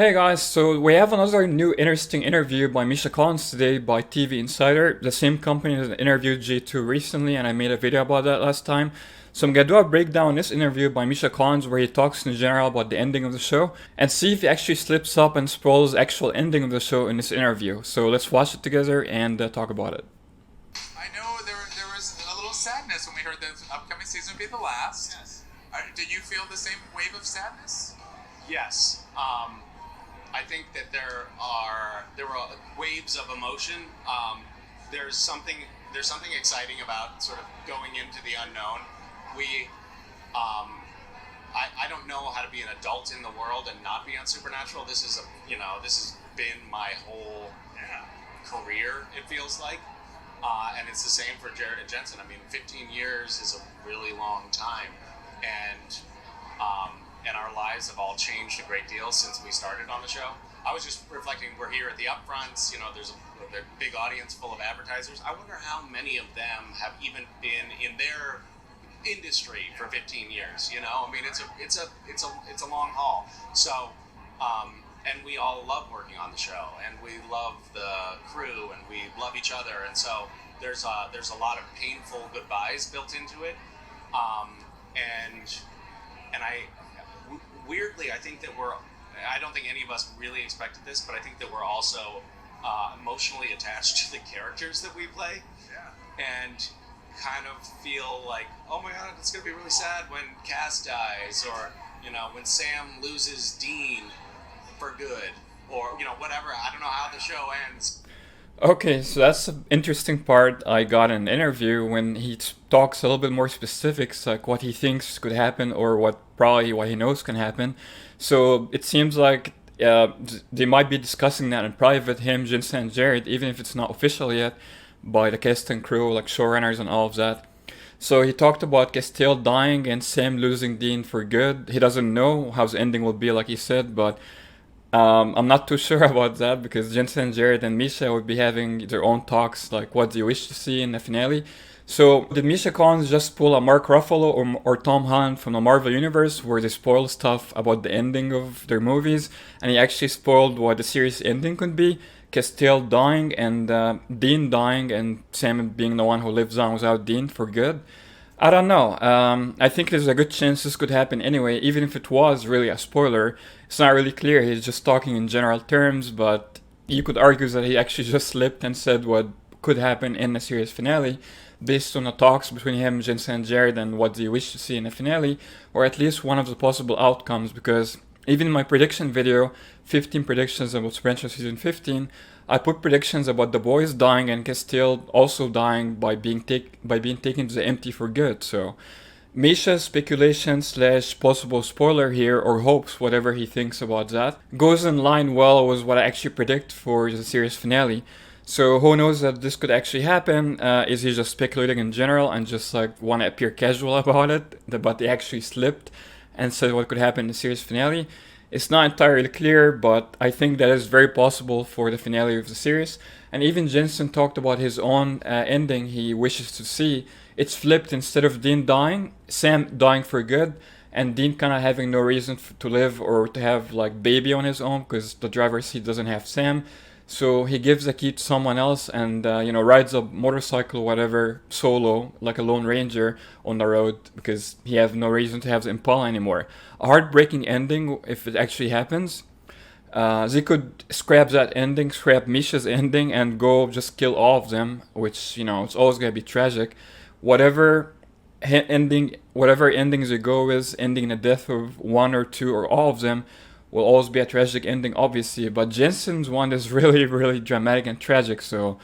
Hey guys, so we have another new interesting interview by Misha today by TV Insider, the same company that interviewed J2 recently, and I made a video about that last time. So I'm gonna do a breakdown of this interview by Misha where he talks in general about the ending of the show and see if he actually slips up and spoils the actual ending of the show in this interview. So let's watch it together and talk about it. I know there was a little sadness when we heard the upcoming season would be the last. Yes. Did you feel the same wave of sadness? Yes. I think that there were waves of emotion. There's something exciting about sort of going into the unknown. I don't know how to be an adult in the world and not be on Supernatural. This has been my whole career. It feels like, and it's the same for Jared and Jensen. I mean, 15 years is a really long time, and our lives have all changed a great deal since we started on the show. I was just reflecting, we're here at the upfronts, there's a big audience full of advertisers. I wonder how many of them have even been in their industry for 15 years, I mean, it's a long haul. So, and we all love working on the show, and we love the crew, and we love each other, and so there's a lot of painful goodbyes built into it, and weirdly, I think that I don't think any of us really expected this, but I think that we're also emotionally attached to the characters that we play. Yeah. And kind of feel like, oh my god, it's going to be really sad when Cass dies, or, when Sam loses Dean for good, or, whatever. I don't know how the show ends. Okay, so that's an interesting part I got in an interview when he talks a little bit more specifics, like what he thinks could happen or what he knows can happen. So it seems like they might be discussing that in private, him, Jensen, and Jared, even if it's not official yet, by the cast and crew, like showrunners and all of that. So he talked about Castile dying and Sam losing Dean for good. He doesn't know how the ending will be, like he said, but I'm not too sure about that because Jensen, Jared, and Misha would be having their own talks, like what do you wish to see in the finale. So did Misha Collins just pull a Mark Ruffalo or Tom Holland from the Marvel Universe where they spoil stuff about the ending of their movies, and he actually spoiled what the series ending could be? Castile dying and Dean dying and Sam being the one who lives on without Dean for good. I don't know. I think there's a good chance this could happen anyway, even if it was really a spoiler. It's not really clear. He's just talking in general terms, but you could argue that he actually just slipped and said what could happen in the series finale based on the talks between him, Jensen, and Jared, and what they wish to see in the finale, or at least one of the possible outcomes, because even in my prediction video, 15 predictions about Supernatural Season 15, I put predictions about the boys dying and Castile also dying by being taken to the empty for good. So Misha's speculation / possible spoiler here, or hopes, whatever he thinks about that, goes in line well with what I actually predict for the series finale. So who knows that this could actually happen? Is he just speculating in general and just like want to appear casual about it, but he actually slipped and said what could happen in the series finale? It's not entirely clear, but I think that is very possible for the finale of the series. And even Jensen talked about his own ending he wishes to see. It's flipped. Instead of Dean dying, Sam dying for good, and Dean kind of having no reason to live or to have like baby on his own because the driver's seat doesn't have Sam. So he gives the key to someone else and, rides a motorcycle, whatever, solo, like a Lone Ranger on the road because he has no reason to have the Impala anymore. A heartbreaking ending if it actually happens. They could scrap that ending, scrap Misha's ending, and go just kill all of them, which, it's always going to be tragic. Whatever endings they go with, ending in the death of one or two or all of them, will always be a tragic ending, obviously, but Jensen's one is really, really dramatic and tragic, so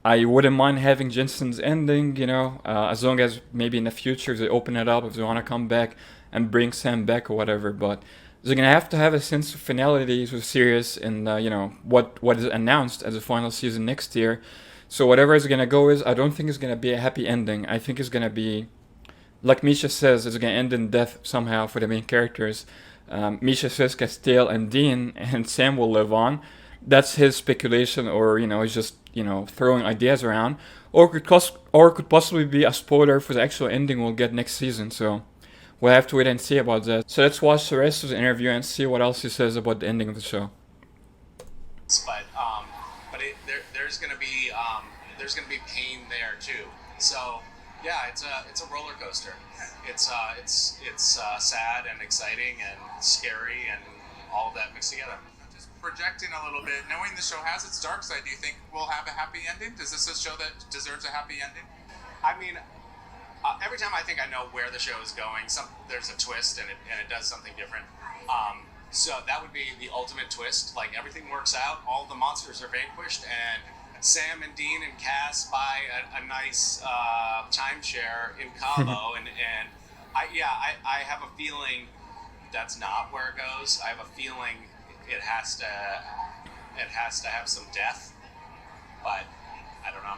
I wouldn't mind having Jensen's ending, as long as maybe in the future they open it up if they want to come back and bring Sam back or whatever, but they're going to have a sense of finality to the series and, what is announced as a final season next year. So whatever is going to go is, I don't think it's going to be a happy ending. I think it's going to be, like Misha says, it's going to end in death somehow for the main characters. Misha says Castile and Dean and Sam will live on. That's his speculation, or he's just throwing ideas around, or could possibly be a spoiler for the actual ending we'll get next season. So we'll have to wait and see about that. So let's watch the rest of the interview and see what else he says about the ending of the show. there's going to be pain there too. So yeah, it's a roller coaster. It's sad and exciting and scary and all of that mixed together. Just projecting a little bit, knowing the show has its dark side, do you think we'll have a happy ending? Is this a show that deserves a happy ending? I mean, every time I think I know where the show is going, there's a twist and it does something different. So that would be the ultimate twist. Like everything works out, all the monsters are vanquished, and Sam and Dean and Cass buy a nice timeshare in Cabo, and I have a feeling that's not where it goes. I have a feeling it has to have some death, but I don't know.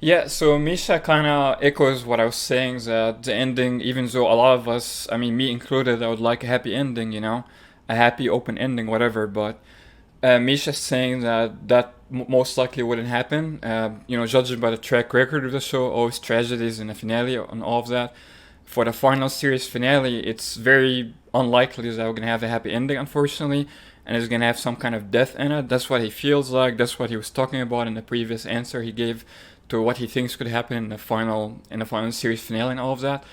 Yeah, so Misha kind of echoes what I was saying, that the ending, even though a lot of us, I mean me included, I would like a happy ending, you know, a happy open ending, whatever, but Misha's saying that most likely wouldn't happen, you know, judging by the track record of the show, always tragedies in the finale and all of that. For the final series finale, it's very unlikely that we're going to have a happy ending, unfortunately, and it's going to have some kind of death in it. That's what he feels like, that's what he was talking about in the previous answer he gave to what he thinks could happen in the final series finale and all of that.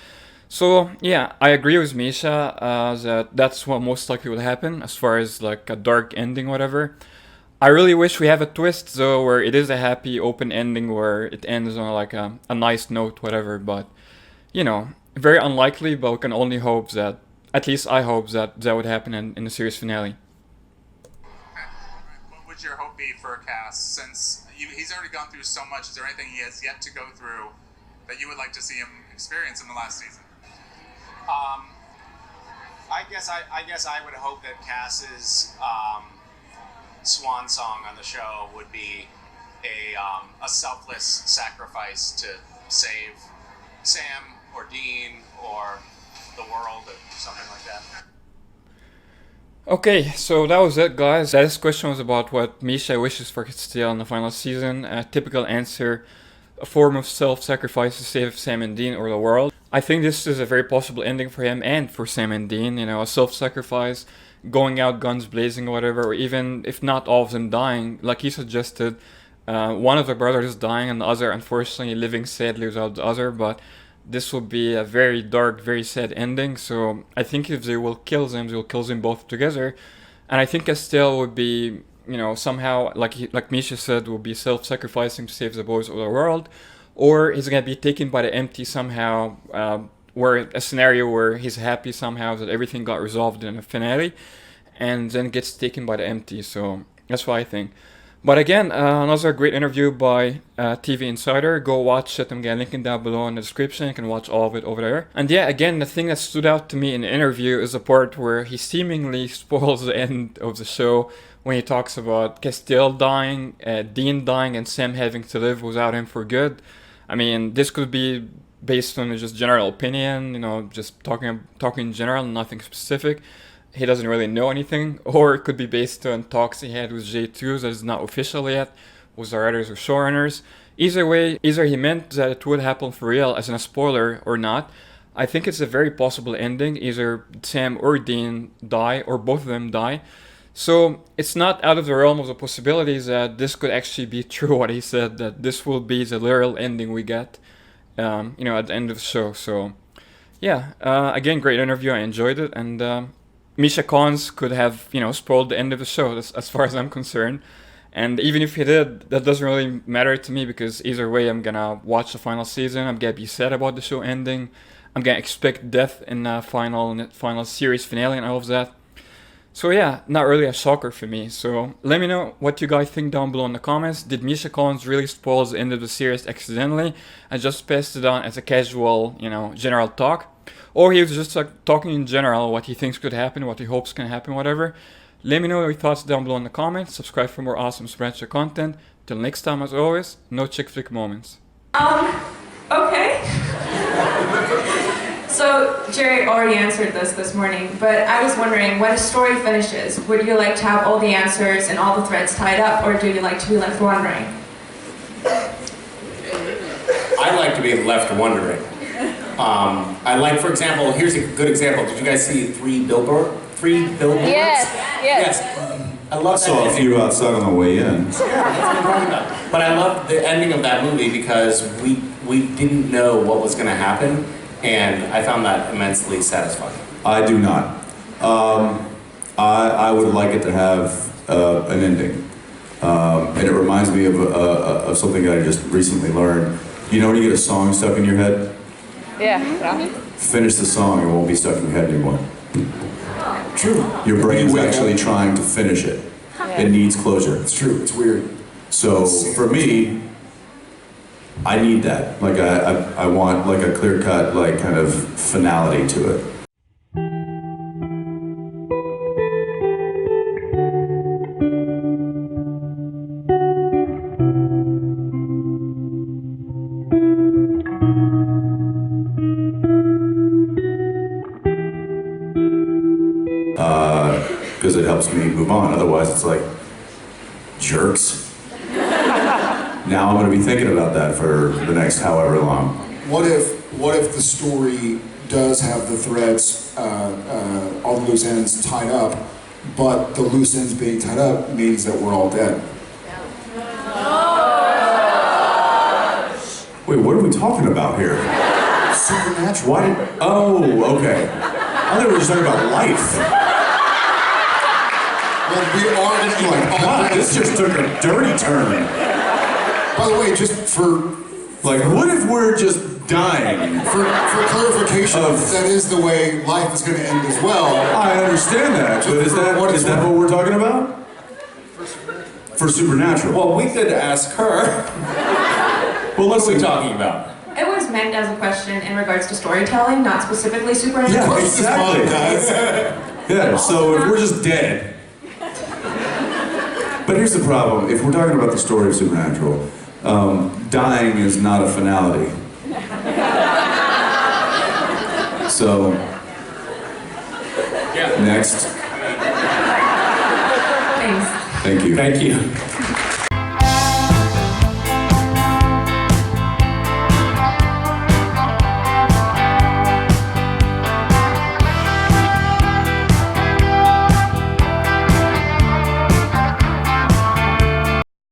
So yeah, I agree with Misha that that's what most likely will happen as far as like a dark ending, whatever. I really wish we have a twist though, where it is a happy open ending where it ends on like a nice note, whatever. But you know, very unlikely. But we can only hope that, at least I hope that would happen in the series finale. What would your hope be for Cass, since he's already gone through so much? Is there anything he has yet to go through that you would like to see him experience in the last season? I guess I would hope that Cass's swan song on the show would be a selfless sacrifice to save Sam or Dean or the world or something like that. Okay, so that was it, guys. This question was about what Misha wishes for Castile in the final season. A typical answer: a form of self-sacrifice to save Sam and Dean or the world. I think this is a very possible ending for him and for Sam and Dean. You know, a self-sacrifice, going out guns blazing or whatever, or even if not all of them dying, like he suggested, one of the brothers is dying and the other unfortunately living sadly without the other. But this will be a very dark, very sad ending. So I think if they will kill them, they will kill them both together. And I think Castile would be, you know, somehow, like Misha said, will be self-sacrificing to save the boys of the world. Or he's going to be taken by the empty somehow, where a scenario where he's happy somehow that everything got resolved in a finale, and then gets taken by the empty. So that's what I think. But again, another great interview by TV Insider. Go watch it. I'm going to link it down below in the description. You can watch all of it over there. And yeah, again, the thing that stood out to me in the interview is the part where he seemingly spoils the end of the show when he talks about Castile dying, Dean dying, and Sam having to live without him for good. I mean, this could be based on just general opinion, you know, just talking in general, nothing specific. He doesn't really know anything. Or it could be based on talks he had with J2 that is not official yet, with the writers or showrunners. Either way, either he meant that it would happen for real as in a spoiler or not. I think it's a very possible ending. Either Sam or Dean die, or both of them die. So it's not out of the realm of the possibilities that this could actually be true, what he said, that this will be the literal ending we get, you know, at the end of the show. So yeah, again, great interview. I enjoyed it. And Misha Collins could have, you know, spoiled the end of the show, as far as I'm concerned. And even if he did, that doesn't really matter to me, because either way, I'm gonna watch the final season. I'm gonna be sad about the show ending. I'm gonna expect death in the final series finale and all of that. So yeah, not really a shocker for me. So let me know what you guys think down below in the comments. Did Misha Collins really spoil the end of the series accidentally and just passed it on as a casual, you know, general talk? Or he was just like talking in general, what he thinks could happen, what he hopes can happen, whatever. Let me know your thoughts down below in the comments. Subscribe for more awesome Supernatural content. Till next time, as always, no chick flick moments. Okay. So, Jerry already answered this morning, but I was wondering, when a story finishes, would you like to have all the answers and all the threads tied up, or do you like to be left wondering? I like to be left wondering. I like, for example, here's a good example. Did you guys see 3 billboards? Yes. I love Saw a few outside on the way in. But I love the ending of that movie because we didn't know what was going to happen, and I found that immensely satisfying. I do not. I would like it to have an ending. And it reminds me of something I just recently learned. You know when you get a song stuck in your head? Yeah. Finish the song, it won't be stuck in your head anymore. True. Your brain's actually trying to finish it. It needs closure. It's true. It's weird. So for me, I need that. Like I want like a clear-cut, like kind of finality to it. Because it helps me move on. Otherwise, it's like, jerks. Now I'm going to be thinking about that for the next however long. What if the story does have the threads, all the loose ends tied up, but the loose ends being tied up means that we're all dead? Wait, what are we talking about here? Supernatural. Why? Oh, okay. I thought we were just talking about life. Well, we are going to be like, God, this just took a dirty turn. By the way, just for Like, what if we're just dying? for clarification, that is the way life is going to end as well. I understand that, but is that what we're talking about? For Supernatural. Well, we could ask her. Well, let's What are we talking about? It was meant as a question in regards to storytelling, not specifically supernatural. Yeah, exactly. Yeah, so if we're just dead. But here's the problem. If we're talking about the story of Supernatural, dying is not a finality. So, next. Thanks. Thank you. Thank you.